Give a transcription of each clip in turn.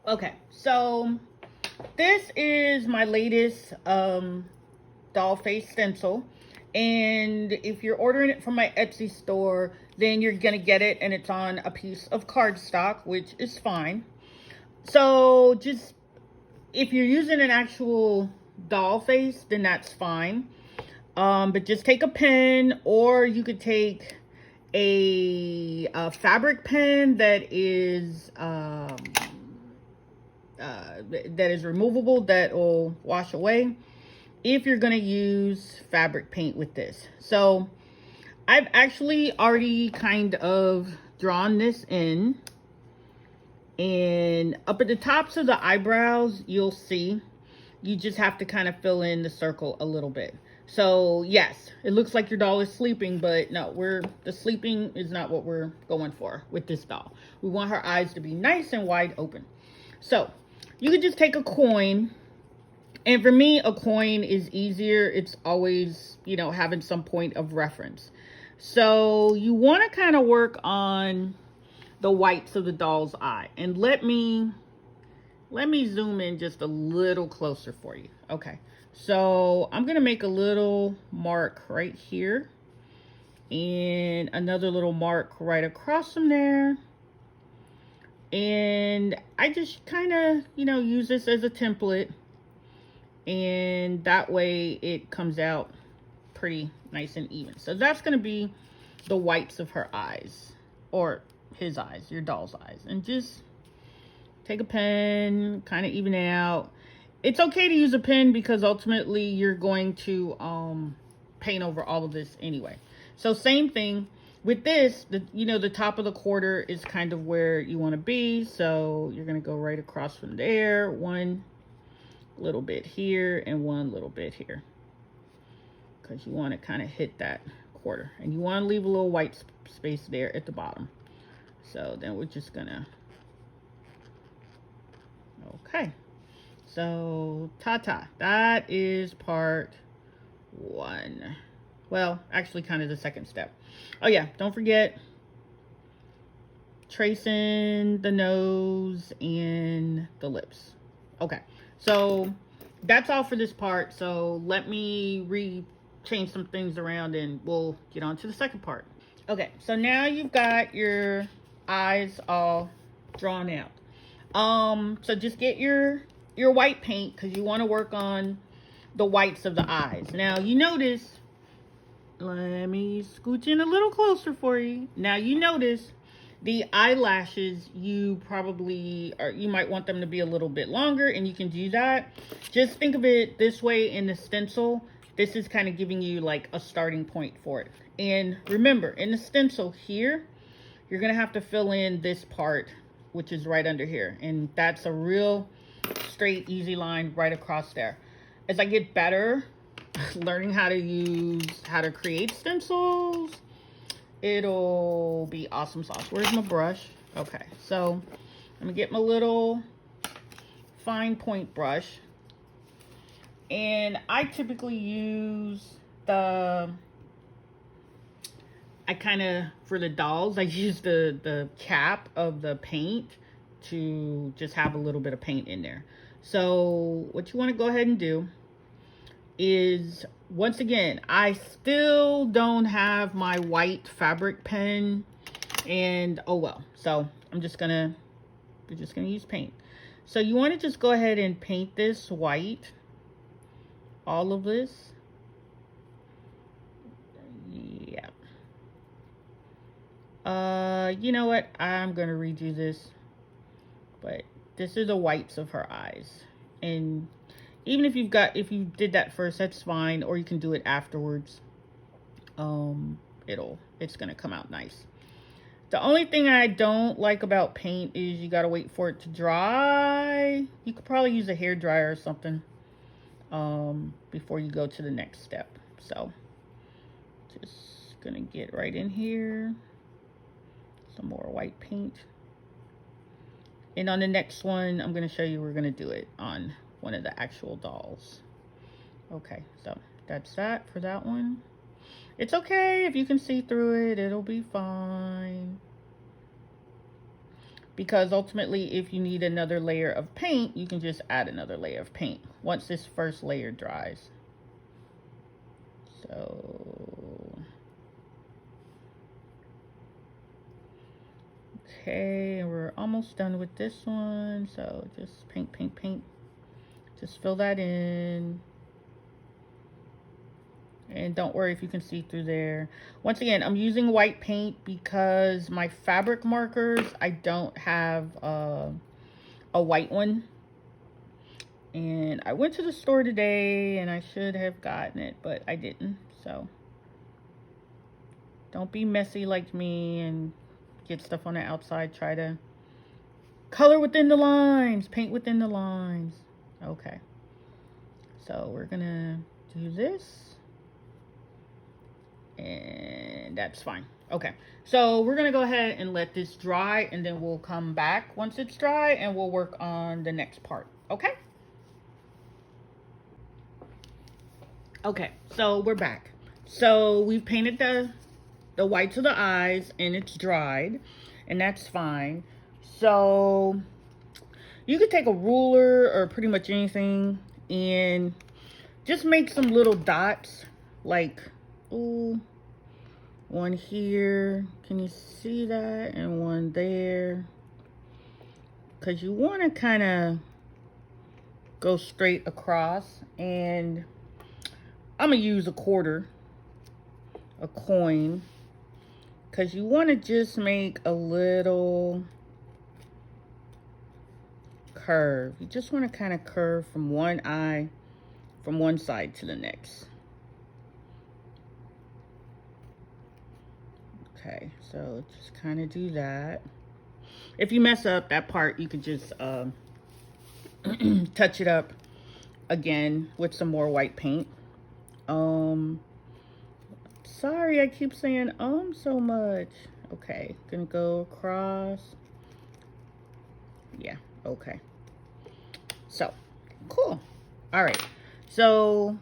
Okay, so this is my latest doll face stencil. And if you're ordering it from my Etsy store, then you're gonna get it and it's on a piece of cardstock, which is fine. So just if you're using an actual doll face, then that's fine. But just take a pen, or you could take a fabric pen that is removable, that will wash away if you're going to use fabric paint with this. So I've actually already kind of drawn this in, and up at the tops of the eyebrows, you'll see you just have to kind of fill in the circle a little bit. So yes, it looks like your doll is sleeping, but no, the sleeping is not what we're going for with this doll. We want her eyes to be nice and wide open. So you could just take a coin, and for me, a coin is easier. It's always, having some point of reference. So you want to kind of work on the whites of the doll's eye. And let me zoom in just a little closer for you. Okay, so I'm gonna make a little mark right here, and another little mark right across from there. And I just kind of, use this as a template, and that way it comes out pretty nice and even. So that's gonna be the whites of her eyes, or his eyes, your doll's eyes. And just take a pen, kind of even it out. It's okay to use a pen because ultimately you're going to paint over all of this anyway. So same thing with this, the top of the quarter is kind of where you want to be. So you're going to go right across from there, one little bit here and one little bit here, because you want to kind of hit that quarter, and you want to leave a little white space there at the bottom. So then we're just gonna, okay, so ta-ta, that is part one. Well, actually kind of the second step. Oh yeah, don't forget tracing the nose and the lips. Okay, so that's all for this part. So let me change some things around and we'll get on to the second part. Okay, so now you've got your eyes all drawn out. So just get your white paint, because you want to work on the whites of the eyes. Now you notice, let me scooch in a little closer for you. Now you notice the eyelashes, you might want them to be a little bit longer, and you can do that. Just think of it this way: in the stencil, this is kind of giving you like a starting point for it. And remember, in the stencil here, you're gonna have to fill in this part, which is right under here, and that's a real straight, easy line right across there. As I get better learning how to create stencils, it'll be awesome sauce. Where's my brush? Okay, so I'm gonna get my little fine point brush, and I typically use for the dolls, I use the cap of the paint to just have a little bit of paint in there. So what you want to go ahead and do is, once again, I still don't have my white fabric pen, and oh well. So we're just gonna use paint. So you want to just go ahead and paint this white, all of this. Yeah. You know what? I'm gonna redo this, but this is the whites of her eyes. And even if you did that first, that's fine, or you can do it afterwards. It's gonna come out nice. The only thing I don't like about paint is you gotta wait for it to dry. You could probably use a hair dryer or something before you go to the next step. So just gonna get right in here, some more white paint, and on the next one I'm gonna show you we're gonna do it on one of the actual dolls. Okay, so that's that for that one. It's okay if you can see through it, it'll be fine. because ultimately if you need another layer of paint, you can just add another layer of paint once this first layer dries. So, okay, and we're almost done with this one. So just paint, paint, paint. Just fill that in. And don't worry if you can see through there. Once again, I'm using white paint because my fabric markers, I don't have a white one. And I went to the store today and I should have gotten it, but I didn't. So don't be messy like me and get stuff on the outside. Try to color within the lines, paint within the lines. Okay. So we're gonna do this. And that's fine. Okay, so we're gonna go ahead and let this dry, and then we'll come back once it's dry and we'll work on the next part. Okay, so we're back. So we've painted the whites of the eyes and it's dried, and that's fine. So you could take a ruler or pretty much anything and just make some little dots, like, ooh, one here, can you see that? And one there, because you want to kind of go straight across. And I'm gonna use a quarter, a coin, because you want to just make a little curve. You just want to kind of curve from one eye, from one side to the next. Okay, so just kind of do that. If you mess up that part, you could just touch it up again with some more white paint. Sorry, I keep saying so much. Okay, gonna go across. Yeah, okay. So, cool. All right, so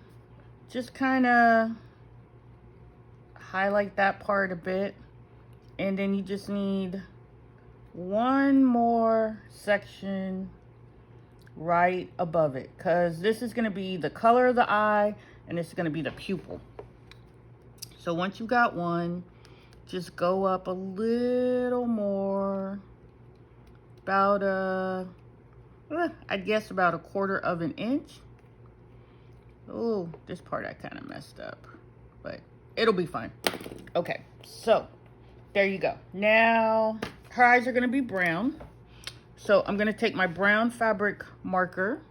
just kind of highlight that part a bit. And then you just need one more section right above it, because this is going to be the color of the eye and this is going to be the pupil. So once you got one, just go up a little more, about I guess about 1/4 of an inch. Oh, this part I kind of messed up, but it'll be fine. Okay, so there you go. Now her eyes are going to be brown, so I'm going to take my brown fabric marker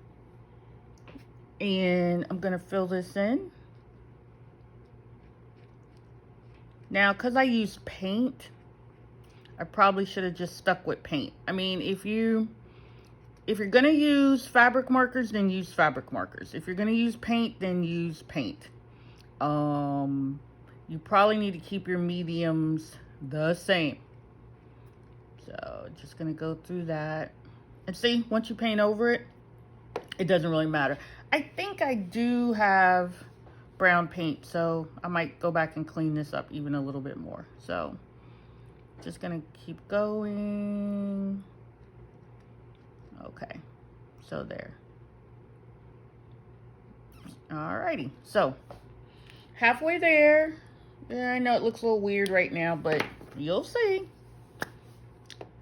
and I'm going to fill this in. Now, because I used paint, I probably should have just stuck with paint. I mean, if you're going to use fabric markers, then use fabric markers. If you're going to use paint, then use paint. You probably need to keep your mediums the same. So just gonna go through that, and see, once you paint over it, it doesn't really matter. I think I do have brown paint, so I might go back and clean this up even a little bit more. So just gonna keep going. Okay, so there. Alrighty, so halfway there. Yeah, I know it looks a little weird right now, but you'll see.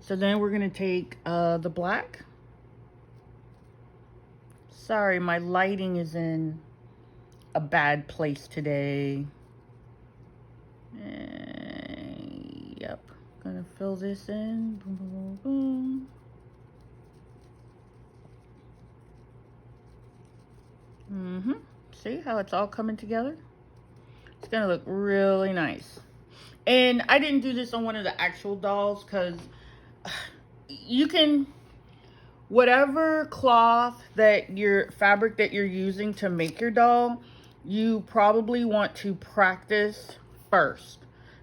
So then we're gonna take the black. Sorry, my lighting is in a bad place today. And, yep, gonna fill this in. Boom, boom, boom, boom. See how it's all coming together? It's gonna look really nice. And I didn't do this on one of the actual dolls because you can, whatever cloth that your fabric that you're using to make your doll, you probably want to practice first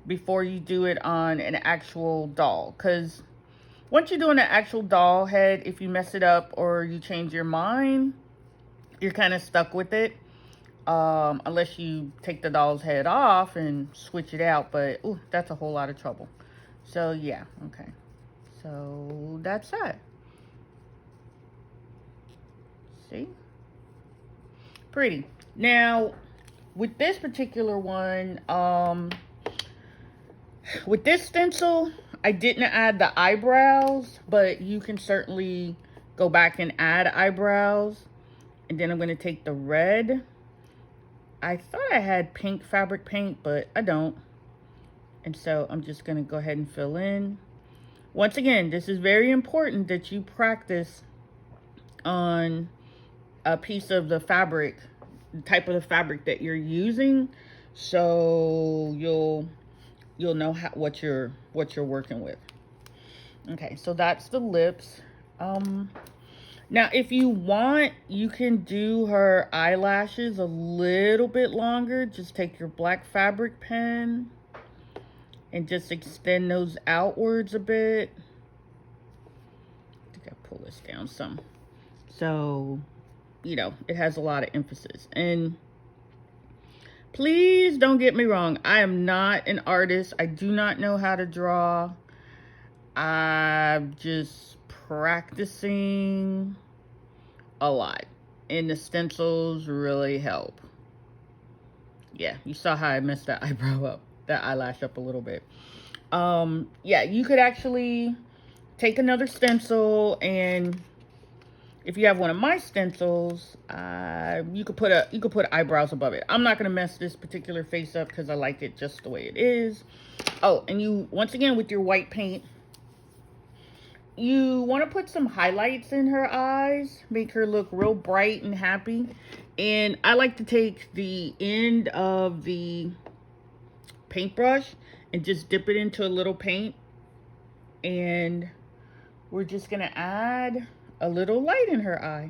before you do it on an actual doll. Because once you're doing an actual doll head, if you mess it up or you change your mind, you're kind of stuck with it. Unless you take the doll's head off and switch it out, but ooh, that's a whole lot of trouble. So yeah, okay. So that's that. See? Pretty. Now, with this particular one, with this stencil, I didn't add the eyebrows, but you can certainly go back and add eyebrows. And then I'm going to take the red. I thought I had pink fabric paint, but I don't. And so I'm just going to go ahead and fill in. Once again, this is very important that you practice on a piece of the fabric, the type of the fabric that you're using, so you'll know what you're working with. Okay, so that's the lips. Now if you want, you can do her eyelashes a little bit longer. Just take your black fabric pen and just extend those outwards a bit. I think I pull this down some, so you know it has a lot of emphasis. And please don't get me wrong, I am not an artist. I do not know how to draw. I'm just practicing a lot, and the stencils really help. Yeah, you saw how I messed that eyebrow up, that eyelash up a little bit. Yeah, you could actually take another stencil, and if you have one of my stencils, you could put eyebrows above it. I'm not gonna mess this particular face up because I like it just the way it is. Oh, and you, once again, with your white paint, you want to put some highlights in her eyes, make her look real bright and happy. And I like to take the end of the paintbrush and just dip it into a little paint, and we're just gonna add a little light in her eye.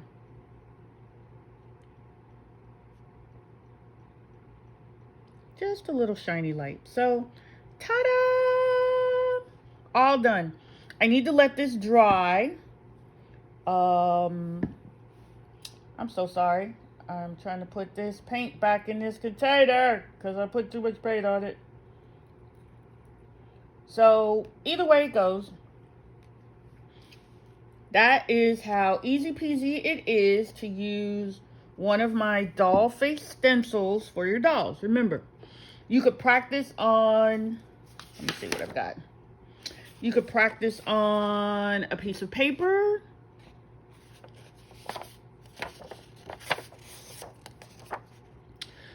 Just a little shiny light. So, ta-da! All done. I need to let this dry. I'm so sorry. I'm trying to put this paint back in this container because I put too much paint on it. So, either way it goes, that is how easy peasy it is to use one of my doll face stencils for your dolls. Remember, you could practice on, let me see what I've got. You could practice on a piece of paper.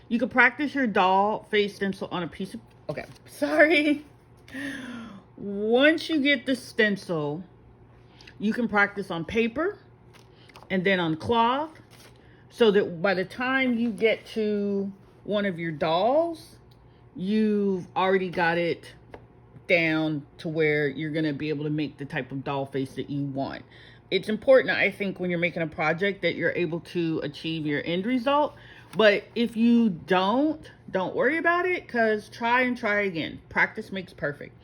You could practice your doll face stencil on a piece of, okay, sorry. Once you get the stencil, you can practice on paper and then on cloth, so that by the time you get to one of your dolls, you've already got it down to where you're going to be able to make the type of doll face that you want. It's important, I think, when you're making a project that you're able to achieve your end result. But if you don't worry about it, because try and try again. Practice makes perfect.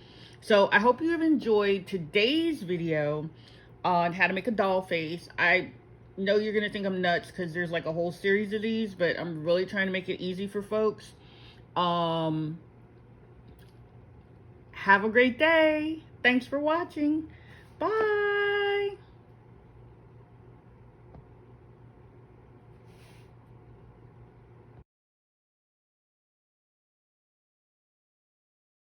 So I hope you have enjoyed today's video on how to make a doll face. I know you're going to think I'm nuts because there's like a whole series of these, but I'm really trying to make it easy for folks. Have a great day. Thanks for watching. Bye.